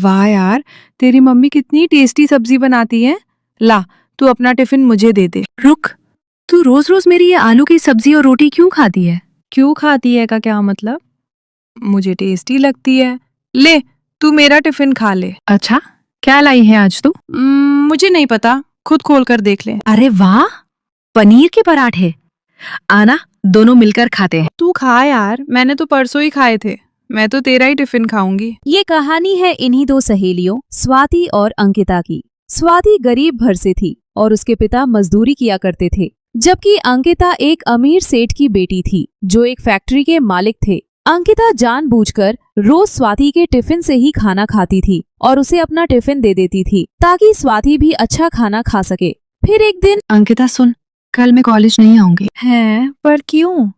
वाह यार, तेरी मम्मी कितनी टेस्टी सब्जी बनाती है। ला, तू अपना टिफिन मुझे दे दे। रुक, तू रोज रोज मेरी ये आलू की सब्जी और रोटी क्यों खाती है? क्यों खाती है का क्या मतलब? मुझे टेस्टी लगती है। ले, तू मेरा टिफिन खा ले। अच्छा, क्या लाई है आज तू? मुझे नहीं पता, खुद खोल कर देख ले। अरे वाह, पनीर के पराठे। आना, दोनों मिलकर खाते हैं। तू खा यार, मैंने तो परसों ही खाए थे। मैं तो तेरा ही टिफिन खाऊंगी। ये कहानी है इन्हीं दो सहेलियों स्वाति और अंकिता की। स्वाति गरीब घर से थी और उसके पिता मजदूरी किया करते थे, जबकि अंकिता एक अमीर सेठ की बेटी थी जो एक फैक्ट्री के मालिक थे। अंकिता जानबूझकर रोज स्वाति के टिफिन से ही खाना खाती थी और उसे अपना टिफिन दे देती थी ताकि स्वाति भी अच्छा खाना खा सके। फिर एक दिन अंकिता सुन, कल मैं कॉलेज नहीं आऊंगी। हैं, पर क्यों?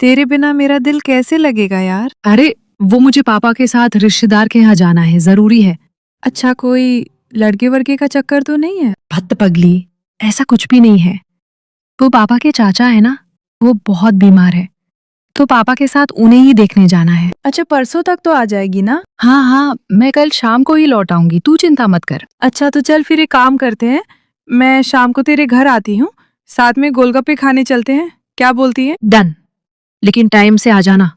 तेरे बिना मेरा दिल कैसे लगेगा यार? अरे वो मुझे पापा के साथ रिश्तेदार के यहाँ जाना है, जरूरी है। अच्छा, कोई लड़के वर्गे का चक्कर तो नहीं है? भत्त पगली, ऐसा कुछ भी नहीं है। वो पापा के चाचा है ना, वो बहुत बीमार है, तो पापा के साथ उन्हें ही देखने जाना है। अच्छा, परसों तक तो आ जाएगी ना? हाँ हाँ, मैं कल शाम को ही लौट आऊंगी, तू चिंता मत कर। अच्छा, तो चल फिर एक काम करते हैं, मैं शाम को तेरे घर आती हूँ, साथ में गोलगप्पे खाने चलते हैं। क्या बोलती है? डन, लेकिन टाइम से आ जाना।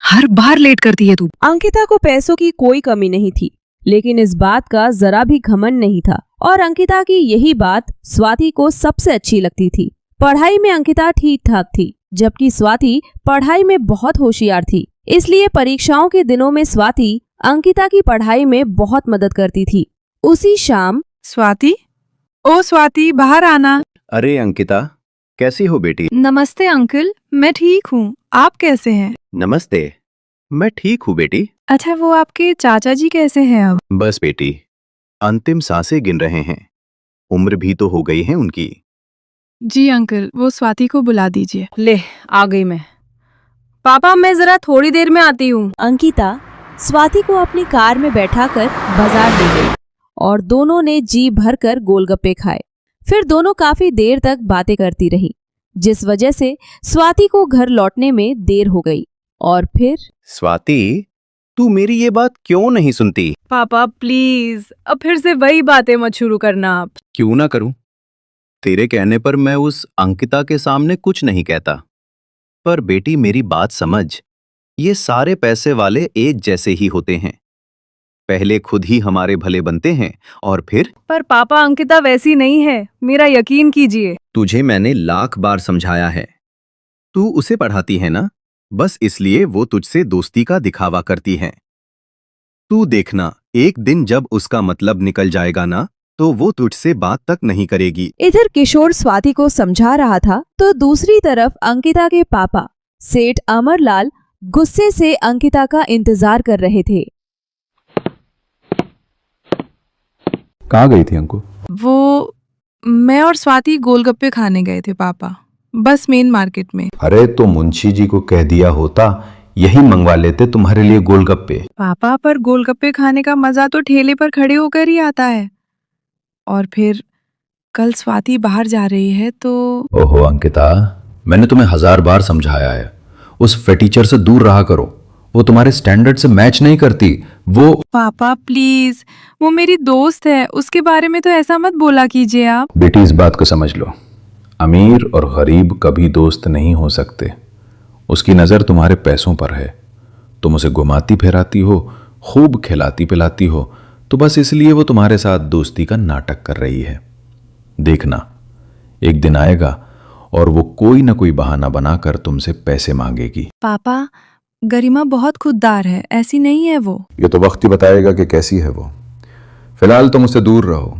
हर बार लेट करती है तू। अंकिता को पैसों की कोई कमी नहीं थी, लेकिन इस बात का जरा भी घमंड नहीं था और अंकिता की यही बात स्वाति को सबसे अच्छी लगती थी। पढ़ाई में अंकिता ठीक ठाक थी, जबकि स्वाति पढ़ाई में बहुत होशियार थी। इसलिए परीक्षाओं के दिनों में स्वाति अंकिता की पढ़ाई में बहुत मदद करती थी। उसी शाम स्वाति, ओ स्वाति, बाहर आना। अरे अंकिता, कैसी हो बेटी? नमस्ते अंकल, मैं ठीक हूँ, आप कैसे हैं? नमस्ते, मैं ठीक हूँ बेटी। अच्छा, वो आपके चाचा जी कैसे हैं अब? बस बेटी, अंतिम सांसें गिन रहे हैं, उम्र भी तो हो गई है उनकी। जी अंकल, वो स्वाति को बुला दीजिए। ले, आ गई मैं। पापा, मैं जरा थोड़ी देर में आती हूँ। अंकिता स्वाति को अपनी कार में बैठाकर बाजार ले गई और दोनों ने जी भरकर गोलगप्पे खाए। फिर दोनों काफी देर तक बातें करती रही, जिस वजह से स्वाति को घर लौटने में देर हो गई। और फिर स्वाति, तू मेरी ये बात क्यों नहीं सुनती? पापा प्लीज, अब फिर से वही बातें मत शुरू करना आप। क्यों ना करूं? तेरे कहने पर मैं उस अंकिता के सामने कुछ नहीं कहता। पर बेटी मेरी बात समझ, ये सारे पैसे वाले एक जैसे ही होते हैं। पहले खुद ही हमारे भले बनते हैं और फिर। पर पापा, अंकिता वैसी नहीं है, मेरा यकीन कीजिए। तुझे मैंने लाख बार समझाया है, तू उसे पढ़ाती है ना, बस इसलिए वो तुझसे दोस्ती का दिखावा करती है। तू देखना, एक दिन जब उसका मतलब निकल जाएगा ना, तो वो तुझसे बात तक नहीं करेगी। इधर किशोर स्वाति को समझा रहा था, तो दूसरी तरफ अंकिता के पापा सेठ अमरलाल गुस्से से अंकिता का इंतजार कर रहे थे। कहाँ गई थी अंकु? वो मैं और स्वाति गोलगप्पे खाने गए थे पापा, बस मेन मार्केट में। अरे तो मुंशी जी को कह दिया होता, यही मंगवा लेते तुम्हारे लिए गोलगप्पे। पापा, पर गोलगप्पे खाने का मजा तो ठेले पर खड़े होकर ही आता है। और फिर कल स्वाति बाहर जा रही है तो। ओहो अंकिता, मैंने तुम्हें 1000 बार समझाया है, उस फटीचर से दूर रहा करो, वो तुम्हारे स्टैंडर्ड से मैच नहीं करती। वो पापा प्लीज, वो मेरी दोस्त है, उसके बारे में तो ऐसा मत बोला कीजिए आप। बेटी इस बात को समझ लो, अमीर और गरीब कभी दोस्त नहीं हो सकते। उसकी नजर तुम्हारे पैसों पर है, तुम उसे घुमाती फिराती हो, खूब खिलाती पिलाती हो, तो बस इसलिए वो तुम्हारे साथ दोस्ती का नाटक कर रही है। देखना, एक दिन आएगा और वो कोई ना कोई बहाना बनाकर तुमसे पैसे मांगेगी। पापा, गरिमा बहुत खुददार है, ऐसी नहीं है वो। ये तो वक्त ही बताएगा कि कैसी है वो। फिलहाल तुम उससे दूर रहो,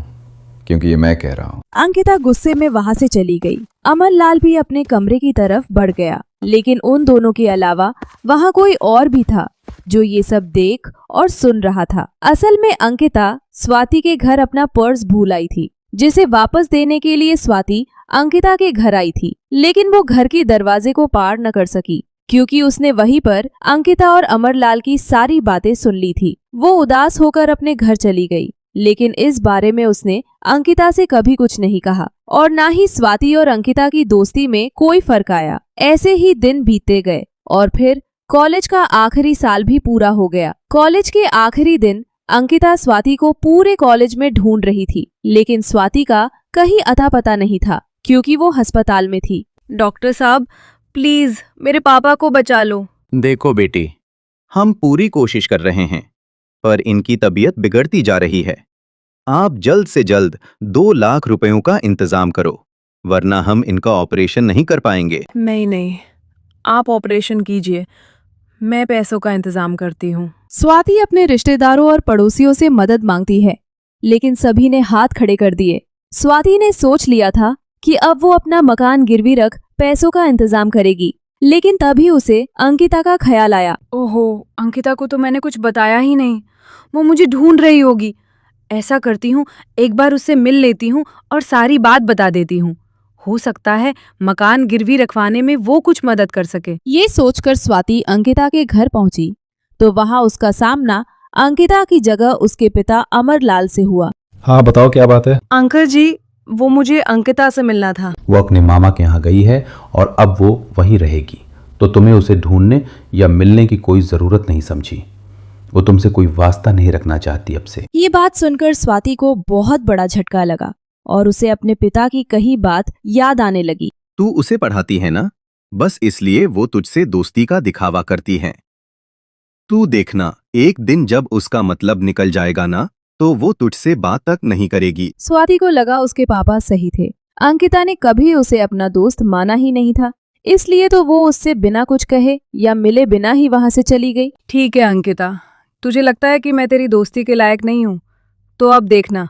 क्योंकि ये मैं कह रहा हूँ। अंकिता गुस्से में वहां से चली गई। अमरलाल भी अपने कमरे की तरफ बढ़ गया, लेकिन उन दोनों के अलावा वहां कोई और भी था जो ये सब देख और सुन रहा था। असल में अंकिता स्वाति के घर अपना पर्स भूल आई थी, जिसे वापस देने के लिए स्वाति अंकिता के घर आई थी, लेकिन वो घर के दरवाजे को पार न कर सकी क्योंकि उसने वहीं पर अंकिता और अमरलाल की सारी बातें सुन ली थी। वो उदास होकर अपने घर चली गई, लेकिन इस बारे में उसने अंकिता से कभी कुछ नहीं कहा और ना ही स्वाति और अंकिता की दोस्ती में कोई फर्क आया। ऐसे ही दिन बीतते गए और फिर कॉलेज का आखिरी साल भी पूरा हो गया। कॉलेज के आखिरी दिन अंकिता स्वाति को पूरे कॉलेज में ढूंढ रही थी, लेकिन स्वाति का कहीं अता पता नहीं था क्योंकि वो अस्पताल में थी। डॉक्टर साहब प्लीज मेरे पापा को बचा लो। देखो बेटी, हम पूरी कोशिश कर रहे हैं, पर इनकी तबीयत बिगड़ती जा रही है। आप जल्द से जल्द 2 लाख रुपयों का इंतजाम करो, वरना हम इनका ऑपरेशन नहीं कर पाएंगे। नहीं, आप ऑपरेशन कीजिए, मैं पैसों का इंतजाम करती हूँ। स्वाति अपने रिश्तेदारों और पड़ोसियों से मदद मांगती है, लेकिन सभी ने हाथ खड़े कर दिए। स्वाति ने सोच लिया था कि अब वो अपना मकान गिरवी रख पैसों का इंतजाम करेगी, लेकिन तभी उसे अंकिता का ख्याल आया। ओहो, अंकिता को तो मैंने कुछ बताया ही नहीं, वो मुझे ढूंढ रही होगी। ऐसा करती हूँ, एक बार उससे मिल लेती हूँ और सारी बात बता देती हूँ। हो सकता है मकान गिरवी रखवाने में वो कुछ मदद कर सके। ये सोचकर स्वाति अंकिता के घर पहुंची तो वहां उसका सामना अंकिता की जगह उसके पिता अमरलाल से हुआ। हाँ बताओ क्या बात है। अंकल जी, वो मुझे अंकिता से मिलना था। वो अपने मामा के यहाँ गई है और अब वो वहीं रहेगी, तो तुम्हें उसे ढूंढने या मिलने की कोई जरूरत नहीं समझी। वो तुमसे कोई वास्ता नहीं रखना चाहती अब से। ये बात सुनकर स्वाति को बहुत बड़ा झटका लगा और उसे अपने पिता की कही बात याद आने लगी। तू उसे पढ़ाती है ना, बस इसलिए वो तुझसे दोस्ती का दिखावा करती है। तू देखना, एक दिन जब उसका मतलब निकल जाएगा ना, तो वो तुझसे बात तक नहीं करेगी। स्वाति को लगा उसके पापा सही थे। अंकिता ने कभी उसे अपना दोस्त माना ही नहीं था, इसलिए तो वो उससे बिना कुछ कहे या मिले बिना ही वहां से चली गई। ठीक है अंकिता, तुझे लगता है कि मैं तेरी दोस्ती के लायक नहीं हूँ, तो अब देखना,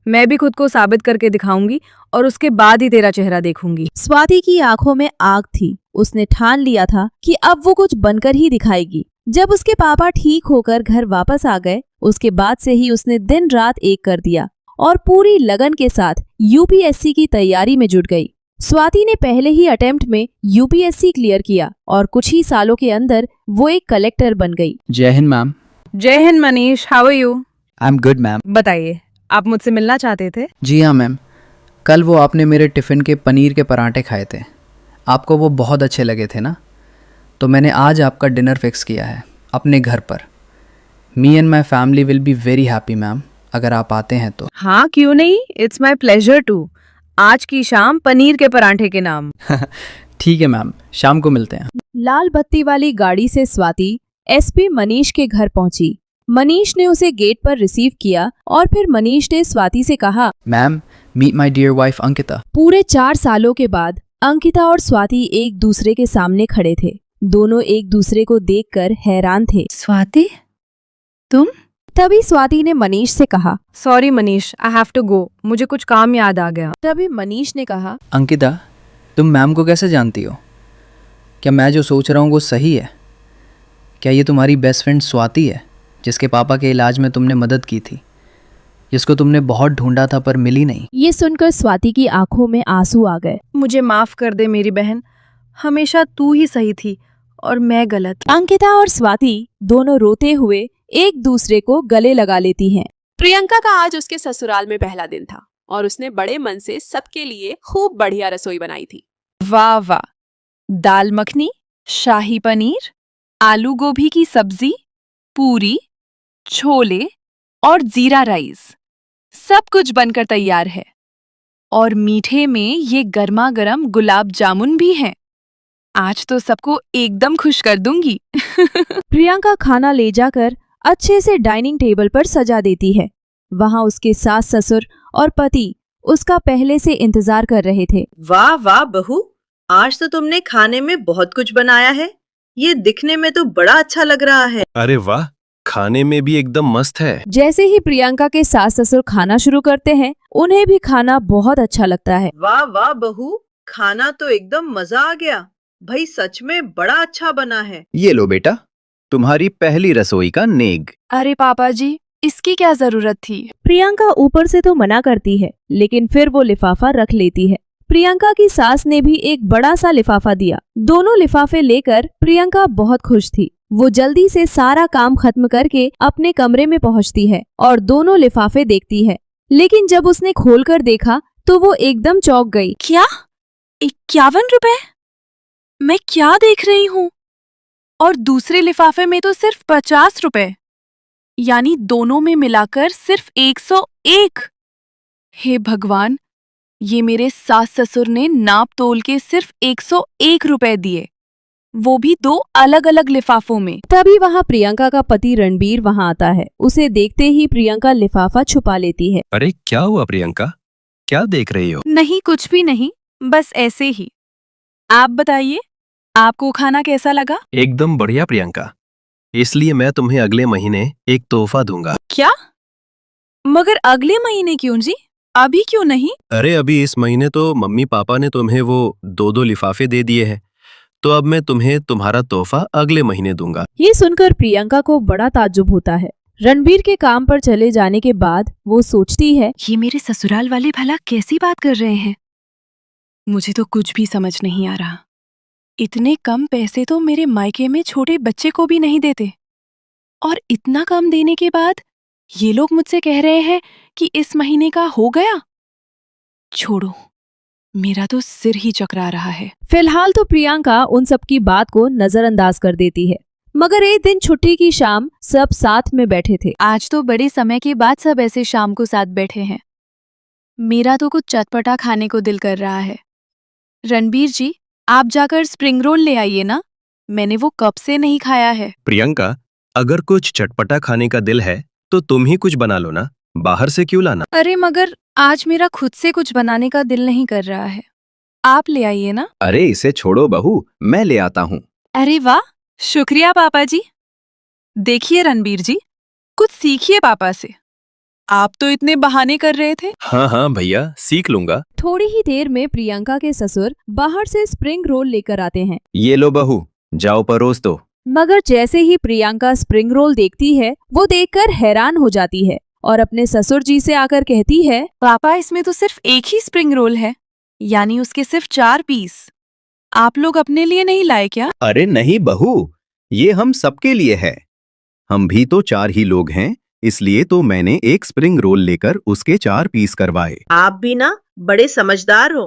मैं भी खुद को साबित करके दिखाऊंगी और उसके बाद ही तेरा चेहरा देखूंगी। स्वाति की आंखों में आग थी। उसने ठान लिया था कि अब वो कुछ बनकर ही दिखाएगी। जब उसके पापा ठीक होकर घर वापस आ गए, उसके बाद से ही उसने दिन रात एक कर दिया और पूरी लगन के साथ यूपीएससी की तैयारी में जुट गई। स्वाति ने पहले ही अटेम्प्ट में यूपीएससी क्लियर किया और कुछ ही सालों के अंदर वो एक कलेक्टर बन गई। जय हिंद मैम। जय हिंद Manish, how are you? I am good ma'am. बताइए, आप मुझसे मिलना चाहते थे? जी हाँ मैम, कल वो आपने मेरे टिफ़िन के पनीर के पराठे खाए थे, आपको वो बहुत अच्छे लगे थे ना, तो मैंने आज आपका डिनर फिक्स किया है अपने घर पर। Me and my family will be very happy ma'am, अगर आप आते हैं तो। हाँ क्यों नहीं, इट्स माई प्लेजर टू। आज की शाम पनीर के पराठे के नाम। ठीक है मैम, शाम को मिलते हैं। लाल बत्ती वाली गाड़ी से स्वाति एसपी मनीष के घर पहुंची। मनीष ने उसे गेट पर रिसीव किया और फिर मनीष ने स्वाति से कहा, ma'am meet my dear wife Ankita. पूरे 4 सालों के बाद अंकिता और स्वाति एक दूसरे के सामने खड़े थे। दोनों एक दूसरे को देखकर हैरान थे। स्वाति, तुम? तभी स्वाति ने मनीष से कहा। Sorry Manish, I have to go, मुझे कुछ काम याद आ गया। तभी मनीष ने कहा, अंकिता, तुम मैम को कैसे जानती हो? क्या मैं जो सोच रहा हूँ वो सही है? क्या ये तुम्हारी बेस्ट फ्रेंड स्वाति है, जिसके पापा के इलाज में तुमने मदद की थी, जिसको तुमने बहुत ढूंढा था पर मिली नहीं? ये सुनकर स्वाति की आंखों में आंसू आ गए। मुझे माफ कर दे मेरी बहन, हमेशा तू ही सही थी और मैं गलत। अंकिता और स्वाति दोनों रोते हुए एक दूसरे को गले लगा लेती हैं। प्रियंका का आज उसके ससुराल में पहला दिन था और उसने बड़े मन से सबके लिए खूब बढ़िया रसोई बनाई थी। वाह वाह, दाल मखनी, शाही पनीर, आलू गोभी की सब्जी, पूरी, छोले और जीरा राइस, सब कुछ बनकर तैयार है। और मीठे में ये गर्मा गर्म गुलाब जामुन भी हैं। आज तो सबको एकदम खुश कर दूंगी। प्रियंका खाना ले जाकर अच्छे से डाइनिंग टेबल पर सजा देती है। वहां उसके सास ससुर और पति उसका पहले से इंतजार कर रहे थे। वाह वाह बहू, आज तो तुमने खाने में बहुत कुछ बनाया है। ये दिखने में तो बड़ा अच्छा लग रहा है। अरे वाह, खाने में भी एकदम मस्त है। जैसे ही प्रियंका के सास ससुर खाना शुरू करते हैं, उन्हें भी खाना बहुत अच्छा लगता है। वाह वाह बहू, खाना तो एकदम मजा आ गया। भाई सच में बड़ा अच्छा बना है। ये लो बेटा, तुम्हारी पहली रसोई का नेग। अरे पापा जी, इसकी क्या जरूरत थी? प्रियंका ऊपर से तो मना करती है, लेकिन फिर वो लिफाफा रख लेती है। प्रियंका की सास ने भी एक बड़ा सा लिफाफा दिया। दोनों लिफाफे लेकर प्रियंका बहुत खुश थी। वो जल्दी से सारा काम खत्म करके अपने कमरे में पहुंचती है और दोनों लिफाफे देखती है। लेकिन जब उसने खोलकर देखा तो वो एकदम चौंक गई। क्या? 51 रुपए? मैं क्या देख रही हूँ? और दूसरे लिफाफे में तो सिर्फ 50 रुपए। यानी दोनों में मिलाकर सिर्फ 101। हे भगवान, ये मेरे सास ससुर ने नाप तोल के सिर्फ 101 रुपए दिए, वो भी 2 अलग अलग लिफाफों में। तभी वहाँ प्रियंका का पति रणबीर वहाँ आता है। उसे देखते ही प्रियंका लिफाफा छुपा लेती है। अरे क्या हुआ प्रियंका, क्या देख रही हो? नहीं, कुछ भी नहीं, बस ऐसे ही। आप बताइए, आपको खाना कैसा लगा? एकदम बढ़िया प्रियंका, इसलिए मैं तुम्हें अगले महीने एक तोहफा दूंगा। क्या? मगर अगले महीने क्यों जी? अभी क्यों नहीं? अरे अभी इस महीने तो मम्मी पापा ने तुम्हें वो 2 लिफाफे दे दिए हैं, तो अब मैं तुम्हें तुम्हारा तोहफा अगले महीने दूंगा। ये सुनकर प्रियंका को बड़ा ताज्जुब होता है। रणबीर के काम पर चले जाने के बाद वो सोचती है, ये मेरे ससुराल वाले भला कैसी बात कर रहे हैं? मुझे तो कुछ भी समझ नहीं आ रहा। इतने कम पैसे तो मेरे मायके में छोटे बच्चे को भी नहीं देते, और इतना कम देने के बाद ये लोग मुझसे कह रहे हैं कि इस महीने का हो गया। छोड़ो, मेरा तो सिर ही चकरा रहा है। फिलहाल तो प्रियंका उन सब की बात को नजरअंदाज कर देती है। मगर एक दिन छुट्टी की शाम सब साथ में बैठे थे। आज तो बड़े समय के बाद सब ऐसे शाम को साथ बैठे हैं। मेरा तो कुछ चटपटा खाने को दिल कर रहा है। रणबीर जी, आप जाकर स्प्रिंग रोल ले आइए ना, मैंने वो कब से नहीं खाया है। प्रियंका, अगर कुछ चटपटा खाने का दिल है तो तुम ही कुछ बना लो ना, बाहर से क्यों लाना? अरे मगर आज मेरा खुद से कुछ बनाने का दिल नहीं कर रहा है, आप ले आइए ना। अरे इसे छोड़ो बहू, मैं ले आता हूँ। अरे वाह, शुक्रिया पापा जी। देखिए रणबीर जी, कुछ सीखिए पापा से। आप तो इतने बहाने कर रहे थे। हाँ हाँ भैया, सीख लूंगा। थोड़ी ही देर में प्रियंका के ससुर बाहर से स्प्रिंग रोल लेकर आते हैं। ये लो बहू, जाओ परोस दो। मगर जैसे ही प्रियंका स्प्रिंग रोल देखती है, वो देखकर हैरान हो जाती है और अपने ससुर जी से आकर कहती है, पापा इसमें तो सिर्फ एक ही स्प्रिंग रोल है, यानी उसके सिर्फ 4 पीस। आप लोग अपने लिए नहीं लाए क्या? अरे नहीं बहू, ये हम सबके लिए है। हम भी तो 4 ही लोग हैं, इसलिए तो मैंने एक स्प्रिंग रोल लेकर उसके 4 पीस करवाए। आप भी ना बड़े समझदार हो।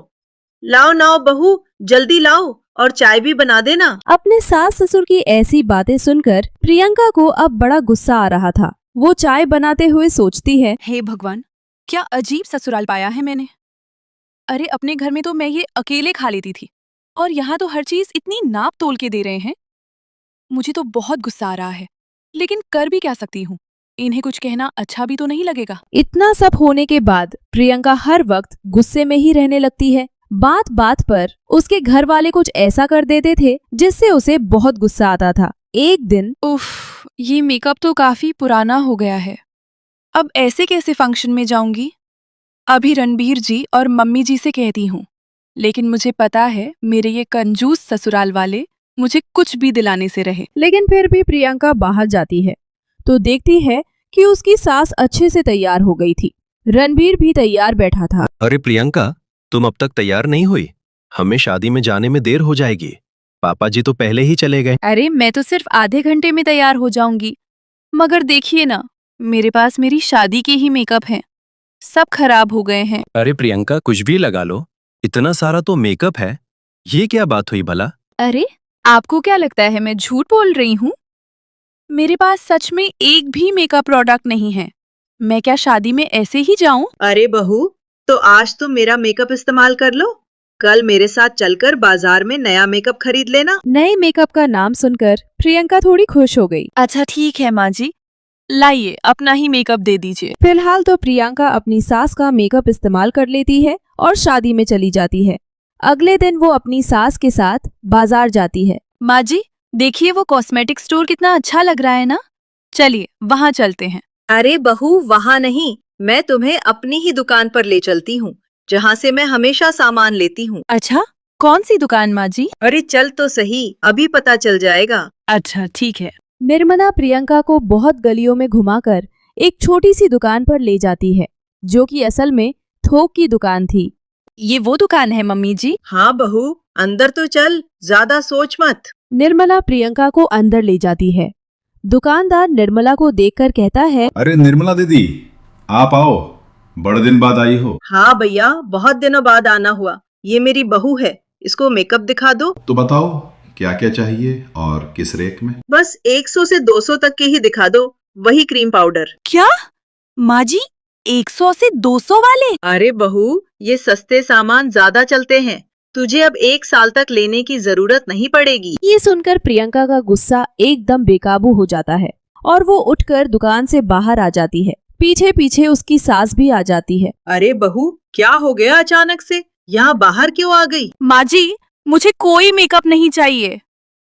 लाओ लाओ बहू, जल्दी लाओ और चाय भी बना देना। अपने सास ससुर की ऐसी बातें सुनकर प्रियंका को अब बड़ा गुस्सा आ रहा था। वो चाय बनाते हुए सोचती है, हे भगवान, क्या अजीब ससुराल पाया है मैंने। अरे अपने घर में तो मैं ये अकेले खा लेती थी, और यहाँ तो हर चीज इतनी नाप तोल के दे रहे हैं। मुझे तो बहुत गुस्सा आ रहा है, लेकिन कर भी क्या सकती हूँ। इन्हें कुछ कहना अच्छा भी तो नहीं लगेगा। इतना सब होने के बाद प्रियंका हर वक्त गुस्से में ही रहने लगती है। बात बात पर उसके घर वाले कुछ ऐसा कर देते थे जिससे उसे बहुत गुस्सा आता था। एक दिन, उफ, ये मेकअप तो काफी पुराना हो गया है। अब ऐसे कैसे फंक्शन में जाऊंगी? अभी रणबीर जी और मम्मी जी से कहती हूँ, लेकिन मुझे पता है मेरे ये कंजूस ससुराल वाले मुझे कुछ भी दिलाने से रहे। लेकिन फिर भी प्रियंका बाहर जाती है तो देखती है कि उसकी सास अच्छे से तैयार हो गई थी। रणबीर भी तैयार बैठा था। अरे प्रियंका, तुम अब तक तैयार नहीं हुई? हमें शादी में जाने में देर हो जाएगी। पापा जी तो पहले ही चले गए। अरे मैं तो सिर्फ आधे घंटे में तैयार हो जाऊंगी, मगर देखिए ना, मेरे पास मेरी शादी के ही मेकअप हैं, सब खराब हो गए हैं। अरे प्रियंका, कुछ भी लगा लो, इतना सारा तो मेकअप है। ये क्या बात हुई भला? अरे आपको क्या लगता है मैं झूठ बोल रही हूँ? मेरे पास सच में एक भी मेकअप प्रोडक्ट नहीं है। मैं क्या शादी में ऐसे ही जाऊं? अरे बहू, तो आज तुम मेरा मेकअप इस्तेमाल कर लो। कल मेरे साथ चलकर बाजार में नया मेकअप खरीद लेना। नए मेकअप का नाम सुनकर प्रियंका थोड़ी खुश हो गई। अच्छा ठीक है माँ जी, लाइए अपना ही मेकअप दे दीजिए। फिलहाल तो प्रियंका अपनी सास का मेकअप इस्तेमाल कर लेती है और शादी में चली जाती है। अगले दिन वो अपनी सास के साथ बाजार जाती है। माँ जी देखिए, वो कॉस्मेटिक स्टोर कितना अच्छा लग रहा है ना, चलिए वहाँ चलते हैं। अरे बहू, वहाँ नहीं, मैं तुम्हें अपनी ही दुकान पर ले चलती हूँ, जहाँ से मैं हमेशा सामान लेती हूँ। अच्छा, कौन सी दुकान माँ जी? अरे चल तो सही, अभी पता चल जाएगा। अच्छा ठीक है। निर्मला प्रियंका को बहुत गलियों में घुमाकर एक छोटी सी दुकान पर ले जाती है, जो कि असल में थोक की दुकान थी। ये वो दुकान है मम्मी जी? हाँ बहू, अंदर तो चल, ज्यादा सोच मत। निर्मला प्रियंका को अंदर ले जाती है। दुकानदार निर्मला को देखकर कहता है, अरे निर्मला दीदी, आप आओ, बड़े दिन बाद आई हो। हाँ भैया, बहुत दिनों बाद आना हुआ। ये मेरी बहू है, इसको मेकअप दिखा दो। तो बताओ क्या क्या चाहिए और किस रेट में? बस 100 से 200 तक के ही दिखा दो, वही क्रीम पाउडर। क्या माँ जी 100 से 200 वाले? अरे बहू, ये सस्ते सामान ज्यादा चलते हैं, तुझे अब 1 साल तक लेने की जरूरत नहीं पड़ेगी। ये सुनकर प्रियंका का गुस्सा एकदम बेकाबू हो जाता है और वो उठकर दुकान से बाहर आ जाती है। पीछे पीछे उसकी सास भी आ जाती है। अरे बहू, क्या हो गया अचानक से? यहाँ बाहर क्यों आ गई? माँ जी मुझे कोई मेकअप नहीं चाहिए।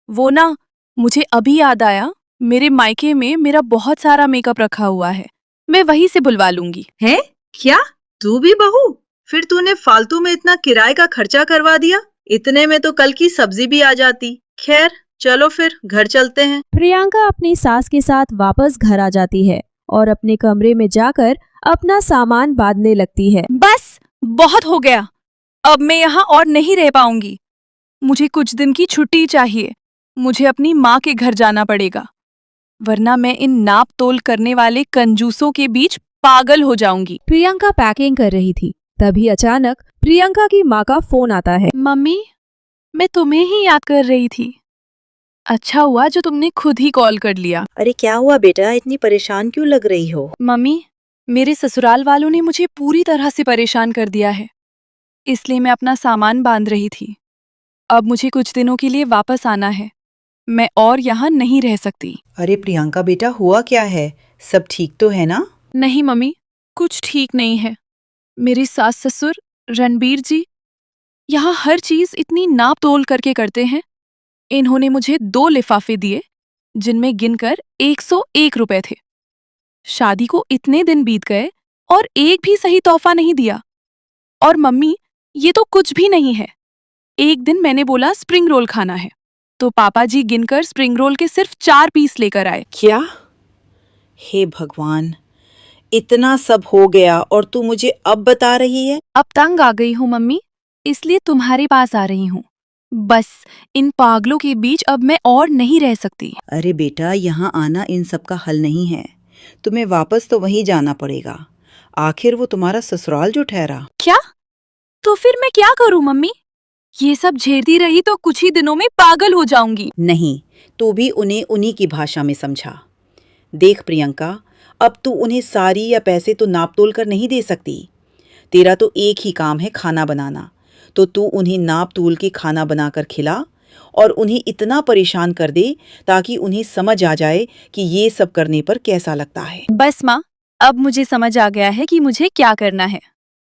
वो ना, मुझे अभी याद आया, मेरे मायके में मेरा बहुत सारा मेकअप रखा हुआ है, मैं वहीं से बुलवा लूंगी। है क्या? तू भी बहू? फिर तूने फालतू में इतना किराए का खर्चा करवा दिया। इतने में तो कल की सब्जी भी आ जाती। खैर चलो फिर घर चलते हैं। प्रियंका अपनी सास के साथ वापस घर आ जाती है और अपने कमरे में जाकर अपना सामान बांधने लगती है। बस बहुत हो गया, अब मैं यहाँ और नहीं रह पाऊंगी। मुझे कुछ दिन की छुट्टी चाहिए। मुझे अपनी माँ के घर जाना पड़ेगा, वरना मैं इन नाप तोल करने वाले कंजूसों के बीच पागल हो जाऊंगी। प्रियंका पैकिंग कर रही थी, तभी अचानक प्रियंका की माँ का फोन आता है। मम्मी, मैं तुम्हें ही याद कर रही थी। अच्छा हुआ जो तुमने खुद ही कॉल कर लिया। अरे क्या हुआ बेटा, इतनी परेशान क्यों लग रही हो? मम्मी, मेरे ससुराल वालों ने मुझे पूरी तरह से परेशान कर दिया है, इसलिए मैं अपना सामान बांध रही थी। अब मुझे कुछ दिनों के लिए वापस आना है, मैं और यहाँ नहीं रह सकती। अरे प्रियंका बेटा, हुआ क्या है? सब ठीक तो है ना? नहीं मम्मी, कुछ ठीक नहीं है। मेरे सास ससुर रणबीर जी यहाँ हर चीज इतनी नाप तोल करके करते हैं। इन्होंने मुझे 2 लिफाफे दिए जिनमें गिनकर 101 रुपए थे। शादी को इतने दिन बीत गए और एक भी सही तोहफा नहीं दिया। और मम्मी, ये तो कुछ भी नहीं है। एक दिन मैंने बोला स्प्रिंग रोल खाना है, तो पापा जी गिनकर स्प्रिंग रोल के सिर्फ 4 पीस लेकर आए। क्या? हे भगवान, इतना सब हो गया और तू मुझे अब बता रही है? अब तंग आ गई हूँ मम्मी, इसलिए तुम्हारे पास आ रही हूँ। बस इन पागलों के बीच अब मैं और नहीं रह सकती। अरे बेटा, यहाँ आना इन सब का हल नहीं है। तुम्हें वापस तो वहीं जाना पड़ेगा। आखिर वो तुम्हारा ससुराल जो ठहरा। क्या? तो फिर मैं क्या करूँ मम्मी? ये सब झेलती रही तो कुछ ही दिनों में पागल हो जाऊंगी। नहीं, तू भी उन्हें उन्हीं की भाषा में समझा। देख प्रियंका, अब तू उन्हें साड़ी या पैसे तो नाप तोल कर नहीं दे सकती। तेरा तो एक ही काम है, खाना बनाना। तो तू उन्हें नाप तोल के खाना बनाकर खिला और उन्हें इतना परेशान कर दे ताकि उन्हें समझ आ जाए कि ये सब करने पर कैसा लगता है। बस माँ, अब मुझे समझ आ गया है कि मुझे क्या करना है।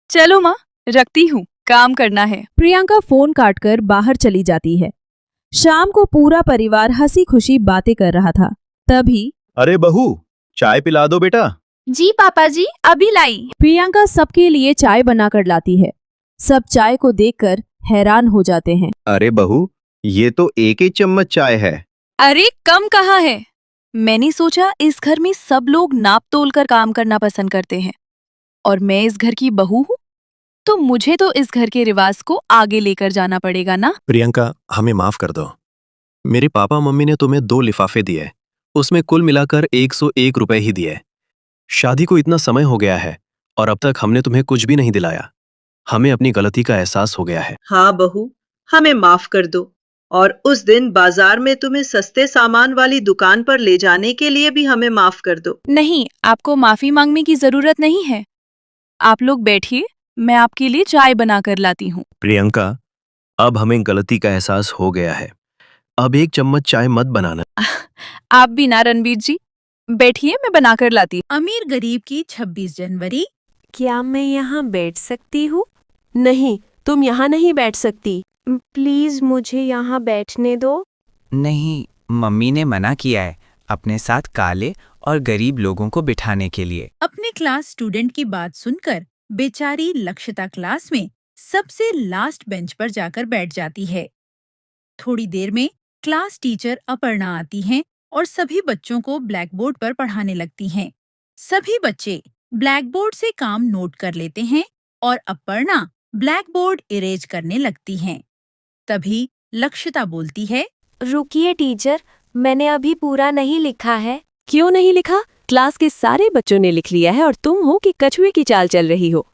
चलो माँ, रखती हूँ, काम करना है। प्रियंका फोन काटकर बाहर चली जाती है। शाम को पूरा परिवार हंसी खुशी बातें कर रहा था। तभी अरे बहू, चाय पिला दो बेटा। जी पापा जी, अभी लाई। प्रियंका सबके लिए चाय बनाकर लाती है। सब चाय को देखकर हैरान हो जाते हैं। अरे बहू, ये तो 1 चम्मच चाय है। अरे कम कहाँ है? मैंने सोचा इस घर में सब लोग नाप तोल कर काम करना पसंद करते हैं और मैं इस घर की बहू हूँ, तो मुझे तो इस घर के रिवाज को आगे लेकर जाना पड़ेगा ना। प्रियंका, हमें माफ कर दो। मेरे पापा मम्मी ने तुम्हें 2 लिफाफे दिए, उसमें कुल मिलाकर 101 रुपए ही दिए। शादी को इतना समय हो गया है और अब तक हमने तुम्हें कुछ भी नहीं दिलाया। हमें अपनी गलती का एहसास हो गया है। हाँ बहू, हमें माफ कर दो। और उस दिन बाजार में तुम्हें सस्ते सामान वाली दुकान पर ले जाने के लिए भी हमें माफ कर दो। नहीं, आपको माफी मांगने की जरूरत नहीं है। आप लोग बैठिए, मैं आपके लिए चाय बनाकर लाती हूँ। प्रियंका, अब हमें गलती का एहसास हो गया है। अब 1 चम्मच चाय मत बनाना। आप भी ना रणबीर जी, बैठिए, मैं बनाकर लाती। अमीर गरीब की 26 जनवरी। क्या मैं यहाँ बैठ सकती हूँ? नहीं, तुम यहाँ नहीं बैठ सकती। प्लीज मुझे यहाँ बैठने दो। नहीं, मम्मी ने मना किया है अपने साथ काले और गरीब लोगों को बिठाने के लिए। अपने क्लास स्टूडेंट की बात सुनकर बेचारी लक्षिता क्लास में सबसे लास्ट बेंच पर जाकर बैठ जाती है। थोड़ी देर में क्लास टीचर अपर्णा आती हैं और सभी बच्चों को ब्लैक बोर्ड पर पढ़ाने लगती हैं। सभी बच्चे ब्लैक बोर्ड से काम नोट कर लेते हैं और अपर्णा ब्लैक बोर्ड इरेज करने लगती हैं। तभी लक्षिता बोलती है, रुकिए टीचर, मैंने अभी पूरा नहीं लिखा है। क्यों नहीं लिखा? क्लास के सारे बच्चों ने लिख लिया है और तुम हो कि कछुए की चाल चल रही हो।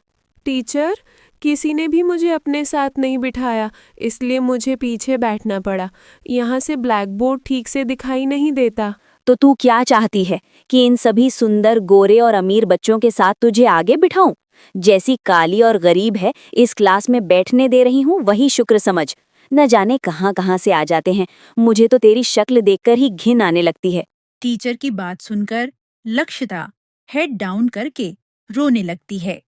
टीचर, किसी ने भी मुझे अपने साथ नहीं बिठाया, इसलिए मुझे पीछे बैठना पड़ा। यहाँ से ब्लैक बोर्ड ठीक से दिखाई नहीं देता। तो तू क्या चाहती है कि इन सभी सुंदर गोरे और अमीर बच्चों के साथ तुझे आगे बिठाऊं? जैसी काली और गरीब है इस क्लास में बैठने दे रही हूँ वही शुक्र समझ। न जाने कहाँ कहाँ से आ जाते हैं, मुझे तो तेरी शक्ल देखकर ही घिन आने लगती है। टीचर की बात सुनकर लक्षिता हेड डाउन करके रोने लगती है।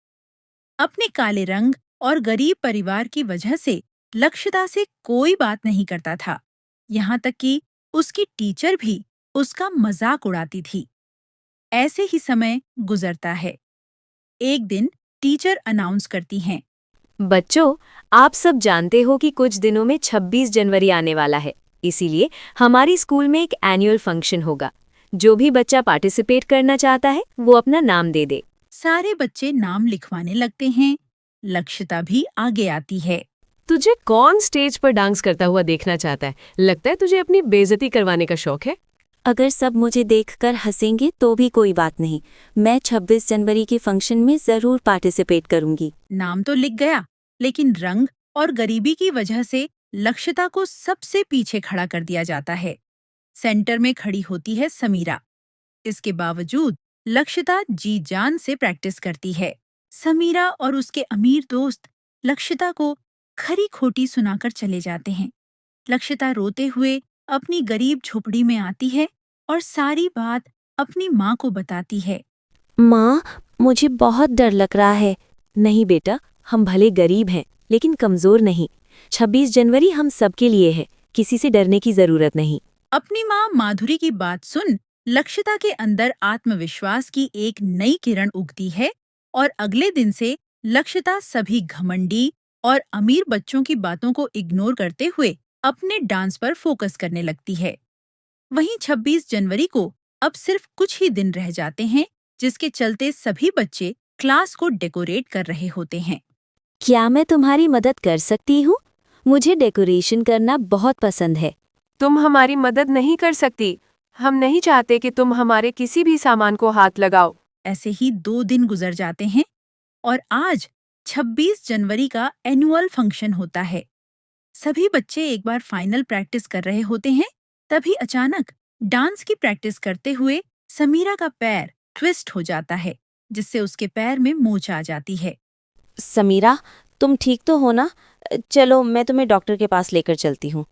अपने काले रंग और गरीब परिवार की वजह से लक्षिता से कोई बात नहीं करता था। यहाँ तक कि उसकी टीचर भी उसका मजाक उड़ाती थी। ऐसे ही समय गुजरता है। एक दिन टीचर अनाउंस करती हैं, बच्चों, आप सब जानते हो कि कुछ दिनों में 26 जनवरी आने वाला है, इसीलिए हमारी स्कूल में एक एनुअल फंक्शन होगा। जो भी बच्चा पार्टिसिपेट करना चाहता है वो अपना नाम दे दे। सारे बच्चे नाम लिखवाने लगते हैं। लक्षिता भी आगे आती है। तुझे कौन स्टेज पर डांस करता हुआ देखना चाहता है? लगता है तुझे अपनी बेइज्जती करवाने का शौक है। अगर सब मुझे देखकर हंसेंगे तो भी कोई बात नहीं, मैं 26 जनवरी के फंक्शन में जरूर पार्टिसिपेट करूंगी। नाम तो लिख गया, लेकिन रंग और गरीबी की वजह से लक्षिता को सबसे पीछे खड़ा कर दिया जाता है। सेंटर में खड़ी होती है समीरा। इसके बावजूद लक्षिता जी जान से प्रैक्टिस करती है। समीरा और उसके अमीर दोस्त लक्षिता को खरी खोटी सुनाकर चले जाते हैं। लक्षिता रोते हुए अपनी गरीब झोपड़ी में आती है और सारी बात अपनी माँ को बताती है। माँ, मुझे बहुत डर लग रहा है। नहीं बेटा, हम भले गरीब हैं लेकिन कमजोर नहीं। 26 जनवरी हम सबके लिए है, किसी से डरने की जरूरत नहीं। अपनी माँ माधुरी की बात सुन लक्षिता के अंदर आत्मविश्वास की एक नई किरण उगती है और अगले दिन से लक्षिता सभी घमंडी और अमीर बच्चों की बातों को इग्नोर करते हुए अपने डांस पर फोकस करने लगती है। वहीं 26 जनवरी को अब सिर्फ कुछ ही दिन रह जाते हैं, जिसके चलते सभी बच्चे क्लास को डेकोरेट कर रहे होते हैं। क्या मैं तुम्हारी मदद कर सकती हूँ? मुझे डेकोरेशन करना बहुत पसंद है। तुम हमारी मदद नहीं कर सकती। हम नहीं चाहते कि तुम हमारे किसी भी सामान को हाथ लगाओ। ऐसे ही 2 दिन गुजर जाते हैं और आज 26 जनवरी का एनुअल फंक्शन होता है। सभी बच्चे एक बार फाइनल प्रैक्टिस कर रहे होते हैं, तभी अचानक डांस की प्रैक्टिस करते हुए समीरा का पैर ट्विस्ट हो जाता है, जिससे उसके पैर में मोच आ जाती है। समीरा, तुम ठीक तो हो ना? चलो मैं तुम्हें डॉक्टर के पास लेकर चलती हूँ।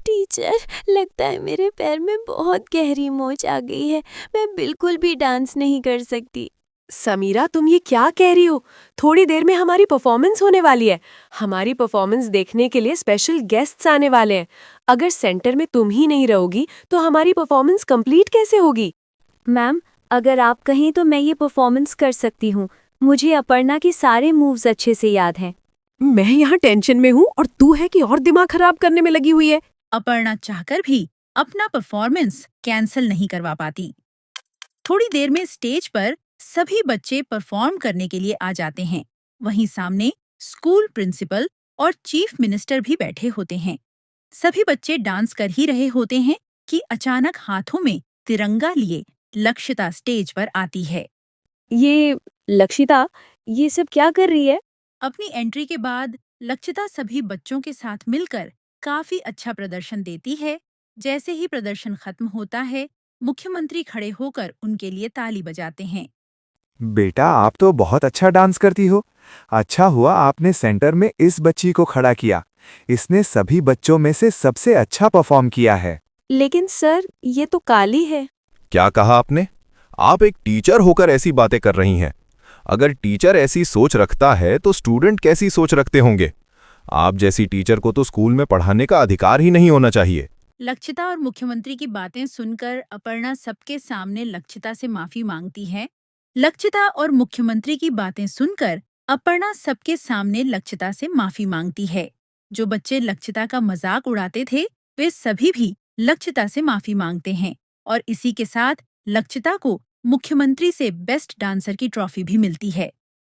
टीचर, लगता है मेरे पैर में बहुत गहरी मोच आ गई है। मैं बिल्कुल भी डांस नहीं कर सकती। समीरा, तुम ये क्या कह रही हो? थोड़ी देर में हमारी परफॉर्मेंस होने वाली है। हमारी परफॉर्मेंस देखने के लिए स्पेशल गेस्ट्स आने वाले हैं। अगर सेंटर में तुम ही नहीं रहोगी तो हमारी परफॉर्मेंस कंप्लीट कैसे होगी? मैम, अगर आप कहें तो मैं ये परफॉर्मेंस कर सकती हूँ। मुझे अपर्णा के सारे मूव्स अच्छे से याद हैं। मैं यहाँ टेंशन में हूँ और तू है कि और दिमाग खराब करने में लगी हुई है। अपर्णा चाहकर भी अपना परफॉर्मेंस कैंसिल नहीं करवा पाती। थोड़ी देर में स्टेज पर सभी बच्चे परफॉर्म करने के लिए आ जाते हैं। वहीं सामने स्कूल प्रिंसिपल और चीफ मिनिस्टर भी बैठे होते हैं। सभी बच्चे डांस कर ही रहे होते हैं कि अचानक हाथों में तिरंगा लिए लक्षिता स्टेज पर आती है। ये लक्षिता, ये सब क्या कर रही है? अपनी एंट्री के बाद लक्षिता सभी बच्चों के साथ मिलकर काफी अच्छा प्रदर्शन देती है। जैसे ही प्रदर्शन खत्म होता है, मुख्यमंत्री खड़े होकर उनके लिए ताली बजाते हैं। बेटा, आप तो बहुत अच्छा डांस करती हो। अच्छा हुआ आपने सेंटर में इस बच्ची को खड़ा किया। इसने सभी बच्चों में से सबसे अच्छा परफॉर्म किया है। लेकिन सर, ये तो काली है। क्या कहा आपने? आप एक टीचर होकर ऐसी बातें कर रही हैं। अगर टीचर ऐसी सोच रखता है तो स्टूडेंट कैसी सोच रखते होंगे? आप जैसी टीचर को तो स्कूल में पढ़ाने का अधिकार ही नहीं होना चाहिए। लक्षिता और मुख्यमंत्री की बातें सुनकर अपर्णा सबके सामने लक्षिता से माफी मांगती है। लक्षिता और मुख्यमंत्री की बातें सुनकर अपर्णा सबके सामने लक्षिता से माफी मांगती है। जो बच्चे लक्षिता का मजाक उड़ाते थे, वे सभी भी लक्षिता से माफी मांगते हैं और इसी के साथ लक्षिता को मुख्यमंत्री से बेस्ट डांसर की ट्रॉफी भी मिलती है।